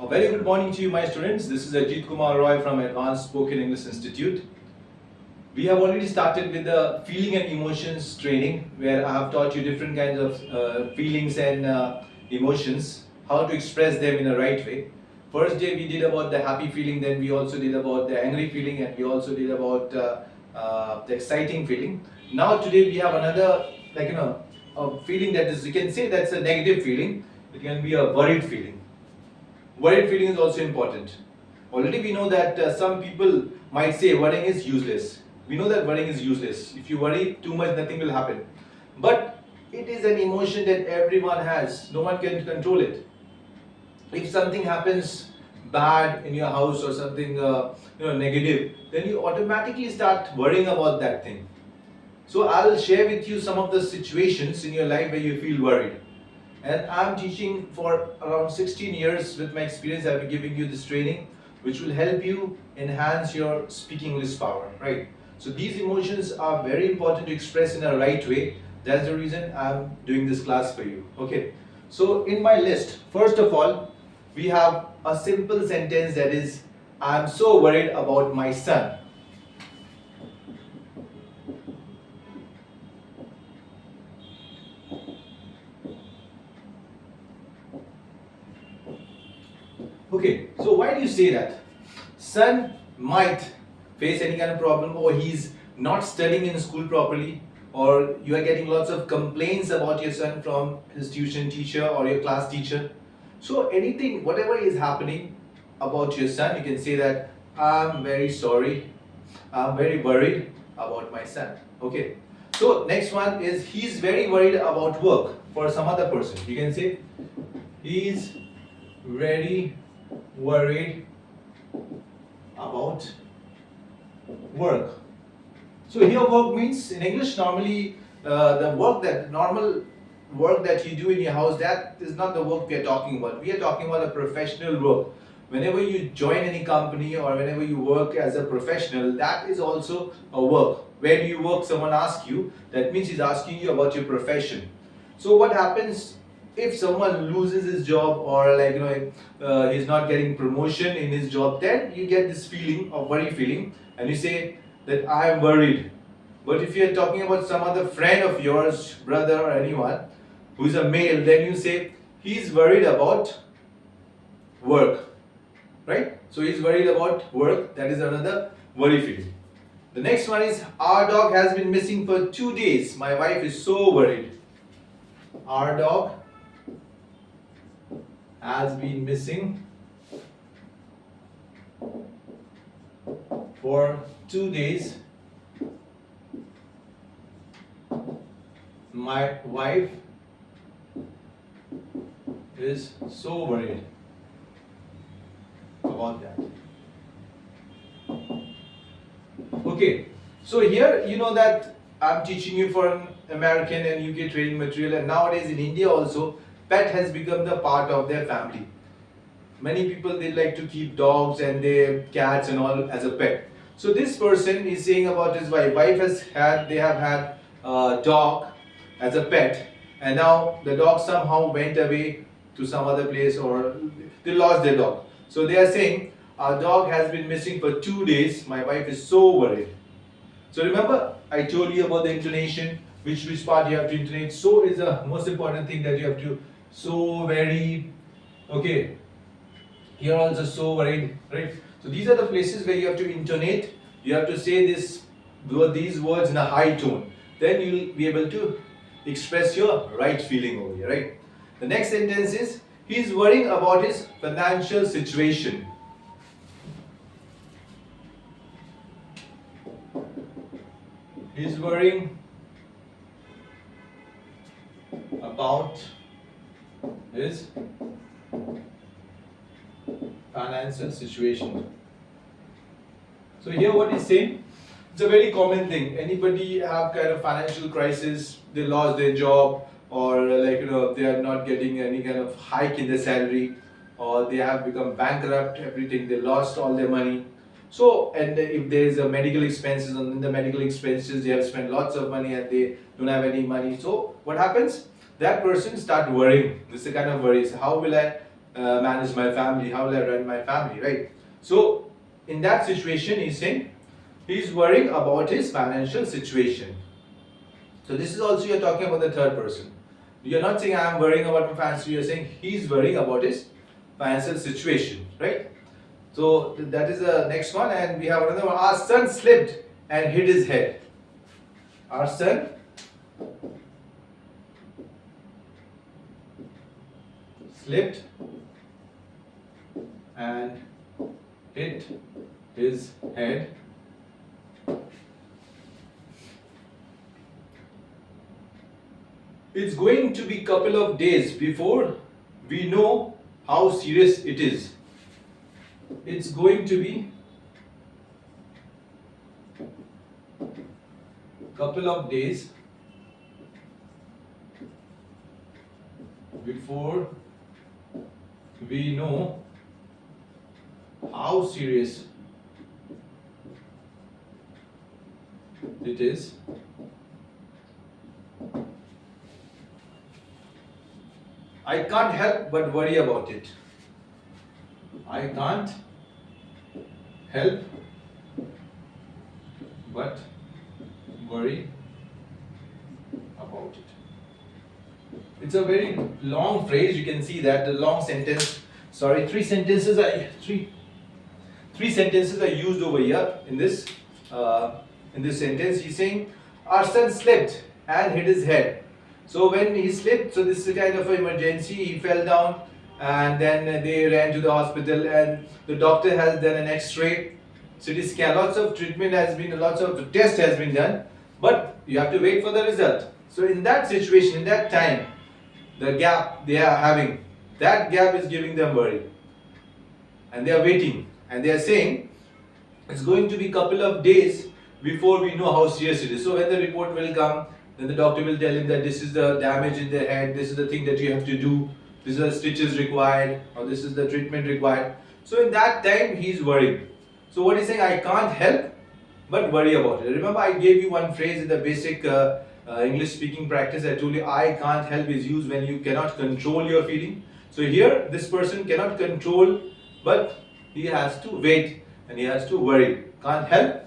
A very good morning to you, my students. This is Ajit Kumar Roy from Advanced Spoken English Institute. We have already started with the feeling and emotions training, where I have taught you different kinds of feelings and emotions, how to express them in a right way. First day we did about the happy feeling, then we also did about the angry feeling, and we also did about the exciting feeling. Now today we have another, a feeling that is, you can say that's a negative feeling. It can be a worried feeling. Worried feeling is also important. Already we know that some people might say worrying is useless. We know that worrying is useless. If you worry too much, nothing will happen. But it is an emotion that everyone has. No one can control it. If something happens bad in your house or something negative, then you automatically start worrying about that thing. So I'll share with you some of the situations in your life where you feel worried. And I'm teaching for around 16 years. With my experience, I'll be giving you this training which will help you enhance your speaking English power, right? So these emotions are very important to express in a right way. That's the reason I'm doing this class for you. Okay. So in my list, first of all, we have a simple sentence that is, I'm so worried about my son. Okay, so why do you say that? Son might face any kind of problem, or he's not studying in school properly, or you are getting lots of complaints about your son from his tuition teacher or your class teacher. So anything, whatever is happening about your son, you can say that I'm very sorry, I'm very worried about my son. Okay. So next one is he's very worried about work for some other person. You can say he's very worried about work. So here work means in English normally the normal work that you do in your house, that is not the work we are talking about. We are talking about a professional work. Whenever you join any company or whenever you work as a professional, that is also a work. Where do you work? Someone asks you. That means he's asking you about your profession. So what happens if someone loses his job, or he's not getting promotion in his job? Then you get this feeling of worry feeling, and you say that I am worried. But if you are talking about some other friend of yours, brother or anyone who is a male, then you say he's worried about work, right? So he's worried about work. That is another worry feeling. The next one is our dog has been missing for 2 days. My wife is so worried. Our dog has been missing for 2 days. My wife is so worried about that. Okay, so here you know that I'm teaching you for an American and UK training material, and nowadays in India also, pet has become the part of their family. Many people, they like to keep dogs and their cats and all as a pet. So this person is saying about his wife. They have had a dog as a pet, and now the dog somehow went away to some other place, or they lost their dog. So they are saying our dog has been missing for 2 days. My wife is so worried. So remember, I told you about the intonation, which part you have to intonate. So is the most important thing that you have to. So very, okay. Here also so worried, right? So these are the places where you have to intonate. You have to say these words in a high tone. Then you will be able to express your right feeling over here, right? The next sentence is, he is worrying about his financial situation. He is worrying about his financial situation. So here what he's saying, it's a very common thing. Anybody have kind of financial crisis, they lost their job, or they are not getting any kind of hike in their salary, or they have become bankrupt, everything, they lost all their money. So, and if there is a medical expenses, and in the medical expenses they have spent lots of money and they don't have any money. So what happens? That person start worrying. This is the kind of worries. How will I manage my family? How will I run my family, right? So in that situation, he's saying he's worrying about his financial situation. So this is also you're talking about the third person. You're not saying I'm worrying about my financial. You're saying he's worrying about his financial situation, right? So that is the next one, and we have another one. Our son slipped and hit his head. Our son slipped and hit his head. It's going to be couple of days before we know how serious it is. It's going to be couple of days before we know how serious it is. I can't help but worry about it. I can't help but worry about it. It's a very long phrase. You can see that the long sentence. Sorry, three sentences are used over here in this sentence. He's saying our son slipped and hit his head. So when he slipped, so this is a kind of an emergency. He fell down, and then they ran to the hospital, and the doctor has done an X-ray, CT scan. Lots of treatment has been, lots of test has been done, but you have to wait for the result. So in that situation, in that time, the gap they are having, that gap is giving them worry, and they are waiting, and they are saying it's going to be couple of days before we know how serious it is. So when the report will come, then the doctor will tell him that this is the damage in the head, this is the thing that you have to do, these are the stitches required, or this is the treatment required. So in that time, he's worried. So what he's saying, I can't help but worry about it. Remember, I gave you one phrase in the basic English speaking practice. I told you, I can't help is used when you cannot control your feeling. So here, this person cannot control, but he has to wait and he has to worry. Can't help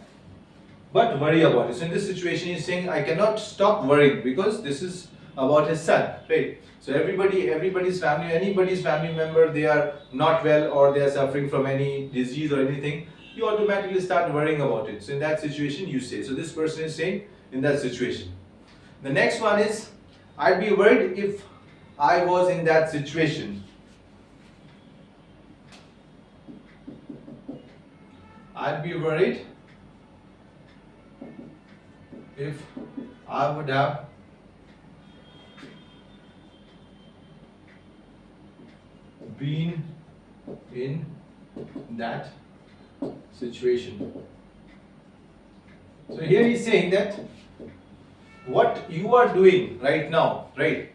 but worry about it. So in this situation, he's saying, I cannot stop worrying because this is about his son, right? So everybody's family, anybody's family member, they are not well or they are suffering from any disease or anything, you automatically start worrying about it. So in that situation, you say. So this person is saying in that situation. The next one is, I'd be worried if I was in that situation. I'd be worried if I would have been in that situation. So here he's saying that what you are doing right now, right?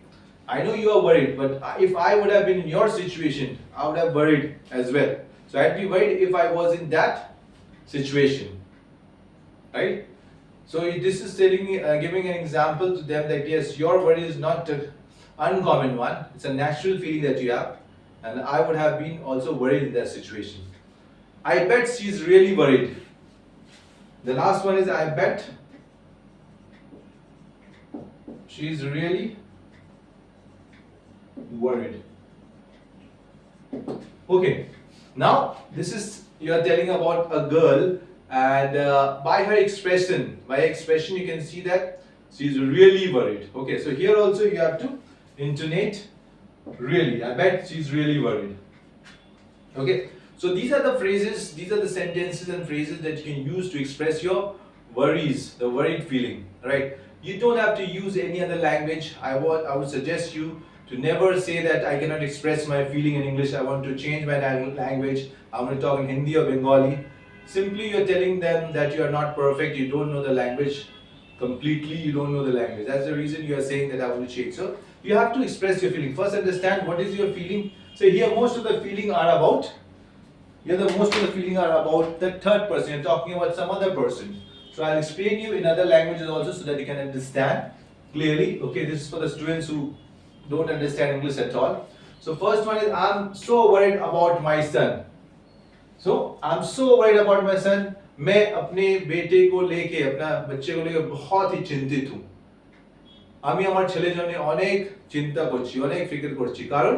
I know you are worried, but if I would have been in your situation, I would have worried as well. So I'd be worried if I was in that situation, right? So this is telling, giving an example to them that yes, your worry is not an uncommon one. It's a natural feeling that you have, and I would have been also worried in that situation. I bet she's really worried. The last one is, I bet she's really worried. Okay, now this is, you are telling about a girl, and by expression you can see that she's really worried. Okay, so here also you have to intonate really. I bet she's really worried. Okay, so these are the phrases, these are the sentences and phrases that you can use to express your worries, the worried feeling, right? You don't have to use any other language. I would suggest you to never say that I cannot express my feeling in English, I want to change my language, I want to talk in Hindi or Bengali. Simply you're telling them that you are not perfect, you don't know the language completely, you don't know the language. That's the reason you are saying that I want to change. So you have to express your feeling. First understand what is your feeling. So here most of the feeling are about, the third person. You're talking about some other person. So I'll explain you in other languages also so that you can understand clearly. Okay, this is for the students who don't understand English at all. So first one is I'm so worried about my son. So I'm so worried about my son. मैं अपने बेटे को लेके अपना बच्चे को लेके बहुत ही चिंतित हूँ আমি আমার ছেলের জন্য অনেক চিন্তা করছি অনেক ফিকর করছি কারণ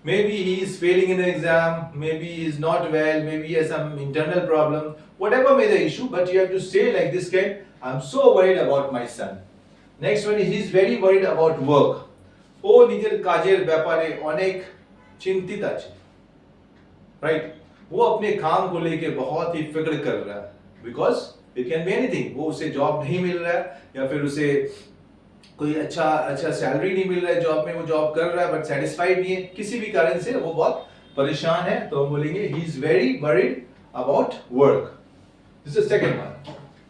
maybe he is failing in the exam, maybe he is not well, maybe he has some internal problem, whatever may the issue, but you have to say like this kind, I'm so worried about my son. Next one is he is very worried about work. ও নিজের কাজের ব্যাপারে অনেক চিন্তিত আছে right वो अपने काम को लेके बहुत ही फिक्र कर रहा है because it can be anything वो उसे जॉब नहीं मिल रहा है या फिर उसे कोई अच्छा सैलरी नहीं मिल रहा है जॉब में वो जॉब कर रहा है बट सेटिस्फाइड नहीं है किसी भी कारण से वो बहुत परेशान है तो हम बोलेंगे he is very worried about work this is second one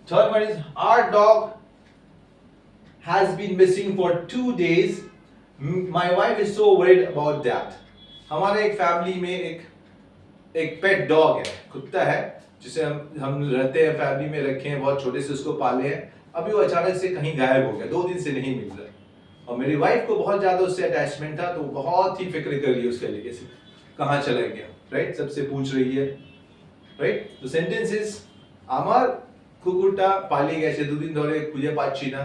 third one is our dog has been missing for 2 days my wife is so worried about that हमारे एक फैमिली में एक पेट डॉग है कुत्ता है जिसे हम रहते हैं फैमिली में रखे हैं बहुत छोटे से उसको पाले हैं अभी वो अचानक से कहीं गायब हो गया 2 दिन से नहीं मिल रहा और मेरी वाइफ को बहुत ज्यादा उससे अटैचमेंट था तो बहुत ही फिक्र कर रही है उसके लिए कैसे कहाँ चला गया राइट सबसे पूछ रही है राइट तो सेंटेंस इज আমার কুকুরটা পালিয়ে গেছে 2 দিন ধরে খুঁজে পাচ্ছি না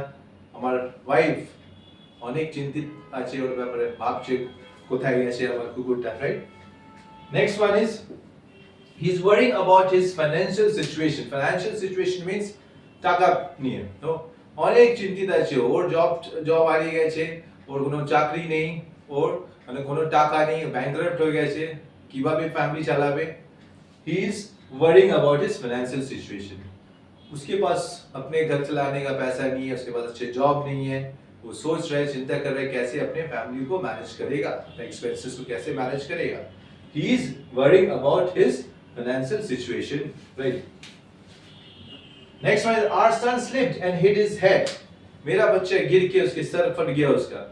আমার ওয়াইফ অনেক চিন্তিত আছে ওর ব্যাপারে ভাবছে কোথায় গেছে আমার কুকুরটা right next one is he is worrying about his financial situation means টাকা নিয়ে তো অনেক চিন্তিত আছে ওর জব হারিয়ে গেছে ওর কোনো চাকরি নেই ওর মানে কোনো টাকা নেই ব্যাংকরাপ্ট হয়ে গেছে কিভাবে ফ্যামিলি চালাবে ही is worrying about his financial situation उसके पास अपने घर चलाने का पैसा नहीं है उसके पास अच्छे जॉब नहीं है वो सोच रहे चिंता कर रहे कैसे अपने फैमिली को मैनेज करेगा एक्सपेंसेस को कैसे मैनेज करेगा he is worrying about his financial situation right next one is our son slipped and hit his head मेरा बच्चा गिर के उसके सर फट गया उसका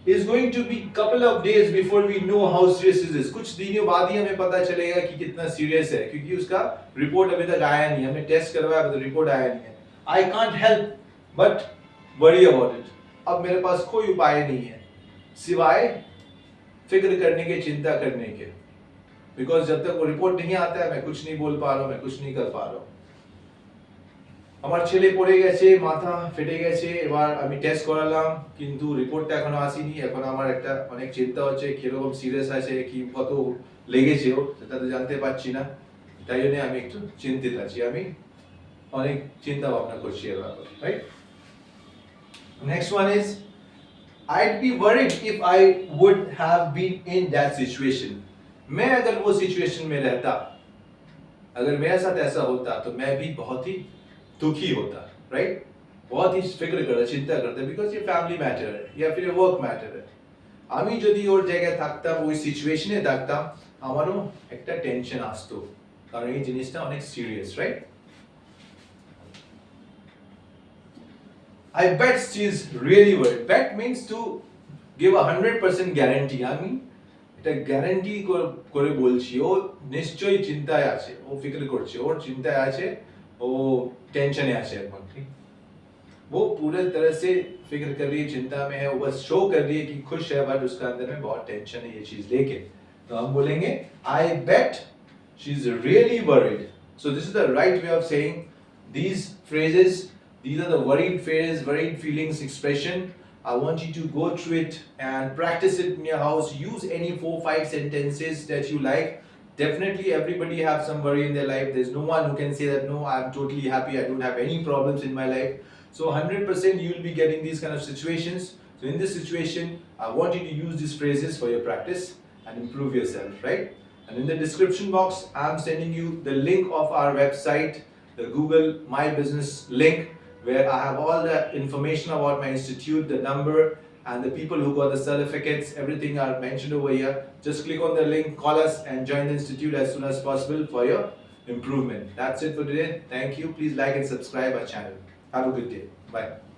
is going to be couple of days before we know how serious it is कुछ दिनों बाद ही हमें पता चलेगा कि कितना सीरियस है क्योंकि उसका रिपोर्ट अभी तक आया नहीं हमने टेस्ट करवाया तो रिपोर्ट आया नहीं है I can't help but worry about it अब मेरे पास कोई उपाय नहीं है सिवाय फिक्र करने के चिंता करने के बिकॉज जब तक वो रिपोर्ट नहीं आता है मैं कुछ नहीं बोल पा रहा हूँ मैं कुछ नहीं कर पा रहा हूँ আমার ছেলে পড়ে গেছে মাথা ফেটে গেছে এবার আমি টেস্ট করালাম কিন্তু রিপোর্টটা এখনো আসেনি এখন আমার একটা অনেক চিন্তা হচ্ছে কিরকম সিরিয়াস আছে কি কত লেগেছে ও সেটা তো জানতে পারছি না তাই জন্য আমি একটু চিন্তিত আছি আমি অনেক চিন্তা ভাবনা করছি এর ব্যাপারে right next one is I'd be worried if I would have been in that situation मैं अगर वो सिचुएशन में रहता अगर मेरे साथ ऐसा होता तो मैं भी बहुत ही दुखी होता राइट बहुत ही फिक्र करता चिंता करता बिकॉज ये फैमिली मैटर है या फिर वर्क मैटर है আমি যদি ওর জায়গায় থাকতাম ওই সিচুয়েশনে থাকতাম আমারও একটা টেনশন আসতো কারণ এই জিনিসটা অনেক serious right I bet she is really worried bet means to give a 100% guarantee আমি এটা গ্যারান্টি করে বলছি ও নিশ্চয়ই চিন্তায় আছে ও ফিক্র করছে ওর চিন্তায় আছে वो टेंशन है आशय ठीक वो पूरे तरह से फिक्र कर रही है चिंता में है वो बस शो कर रही है कि खुश है बट उसका अंदर में बहुत टेंशन है ये चीज लेके तो हम बोलेंगे I bet she is really worried so this is the right way of saying these phrases these are the worried phrases worried feelings expression I want you to go through it and practice it in your house use any 4-5 sentences that you like definitely everybody have some worry in their life there's no one who can say that no I'm totally happy I don't have any problems in my life so 100% you will be getting these kind of situations so in this situation I want you to use these phrases for your practice and improve yourself right and in the description box I'm sending you the link of our website the Google My Business link where I have all the information about my institute the number and the people who got the certificates, everything are mentioned over here. Just click on the link, call us and join the institute as soon as possible for your improvement. That's it for today. Thank you. Please like and subscribe our channel. Have a good day. Bye.